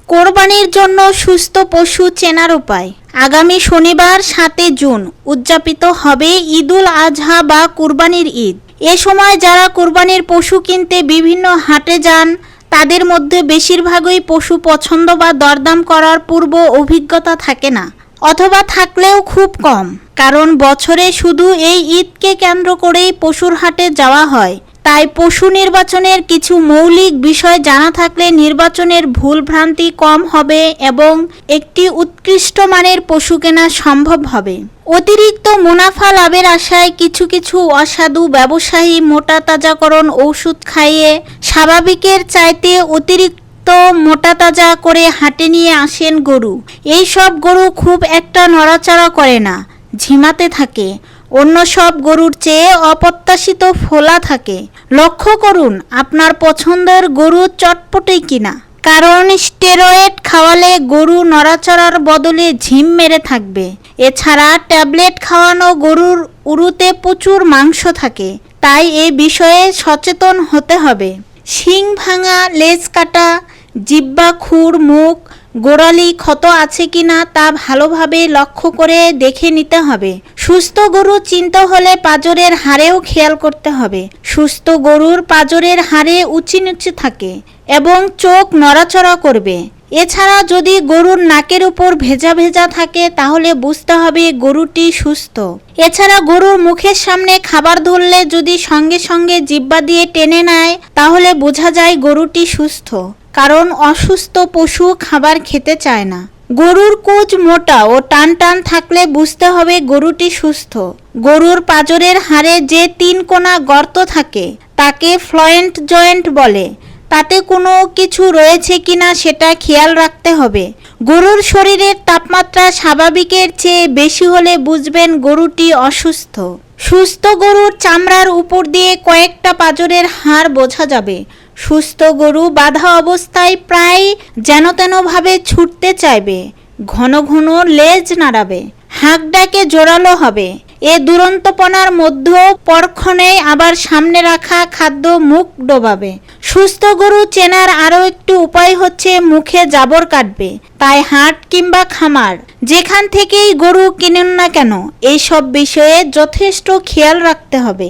কোরবানির জন্য সুস্থ পশু চেনার উপায়। আগামী শনিবার 7 জুন উদযাপিত হবে ঈদুল আজহা বা কুরবানির ঈদ। এ সময় যারা কুরবানির পশু কিনতে বিভিন্ন হাটে যান তাদের মধ্যে বেশিরভাগই পশু পছন্দ বা দরদাম করার পূর্ব অভিজ্ঞতা থাকে না, অথবা থাকলেও খুব কম। কারণ বছরে শুধু এই ঈদকে কেন্দ্র করেই পশুর হাটে যাওয়া হয়। তাই পশু নির্বাচনের কিছু মৌলিক বিষয় জানা থাকলে নির্বাচনের ভুলভ্রান্তি কম হবে এবং একটি উৎকৃষ্ট মানের পশু কেনা সম্ভব হবে। অতিরিক্ত মুনাফা লাভের আশায় কিছু কিছু অসাধু ব্যবসায়ী মোটা তাজাকরণ ঔষধ খাইয়ে স্বাভাবিকের চাইতে অতিরিক্ত মোটা তাজা করে হাটে নিয়ে আসেন গরু। এই সব গরু খুব একটা নড়াচড়া করে না, ঝিমাতে থাকে। অন্য সব গরুর চেয়ে অপ্রত্যাশিত ফোলা থাকে। লক্ষ্য করুন আপনার পছন্দের গরু চটপটে কিনা, কারণ স্টেরয়েড খাওয়ালে গরু নড়াচড়ার বদলে ঝিম মেরে থাকবে। এছাড়া ট্যাবলেট খাওয়ানো গরুর উরুতে প্রচুর মাংস থাকে, তাই এ বিষয়ে সচেতন হতে হবে। শিং ভাঙা, লেজ কাটা, জিহ্বা খুর, মুখ গোড়ালি ক্ষত আছে কিনা তা ভালোভাবে লক্ষ্য করে দেখে নিতে হবে। সুস্থ গরু চিনতে হলে পাঁজরের হাড়েও খেয়াল করতে হবে। সুস্থ গরুর পাঁজরের হাড়ে উঁচি নিচু থাকে এবং চোখ নড়াচড়া করবে। এছাড়া যদি গরুর নাকের উপর ভেজা ভেজা থাকে তাহলে বুঝতে হবে গরুটি সুস্থ। এছাড়া গরুর মুখের সামনে খাবার ধরলে যদি সঙ্গে সঙ্গে জিহ্বা দিয়ে টেনে নেয় তাহলে বোঝা যায় গরুটি সুস্থ, কারণ অসুস্থ পশু খাবার খেতে চায় না। গরুর কুঁজ মোটা ও টান টান থাকলে বুঝতে হবে গরুটি সুস্থ। গরুর পাঁজরের হাড়ে যে 3 কোনা গর্ত থাকে তাকে ফ্লয়েন্ট জয়েন্ট বলে। তাতে কোনো কিছু রয়েছে কিনা সেটা খেয়াল রাখতে হবে। গরুর শরীরের তাপমাত্রা স্বাভাবিকের চেয়ে বেশি হলে বুঝবেন গরুটি অসুস্থ। সুস্থ গরুর চামড়ার উপর দিয়ে কয়েকটা পাঁজরের হাড় বোঝা যাবে। সুস্থ গরু বাঁধা অবস্থায় প্রায় যেন তেনভাবে ছুটতে চাইবে, ঘন ঘন লেজ নাড়াবে, হাঁক ডাকে জোরালো হবে। এ দুরন্তপনার মধ্যে পরক্ষণে আবার সামনে রাখা খাদ্য মুখ ডোবাবে। সুস্থ গরু চেনার আরও একটি উপায় হচ্ছে মুখে জাবর কাটবে। তাই হাট কিংবা খামার যেখান থেকেই গরু কিনুন না কেন, এই সব বিষয়ে যথেষ্ট খেয়াল রাখতে হবে।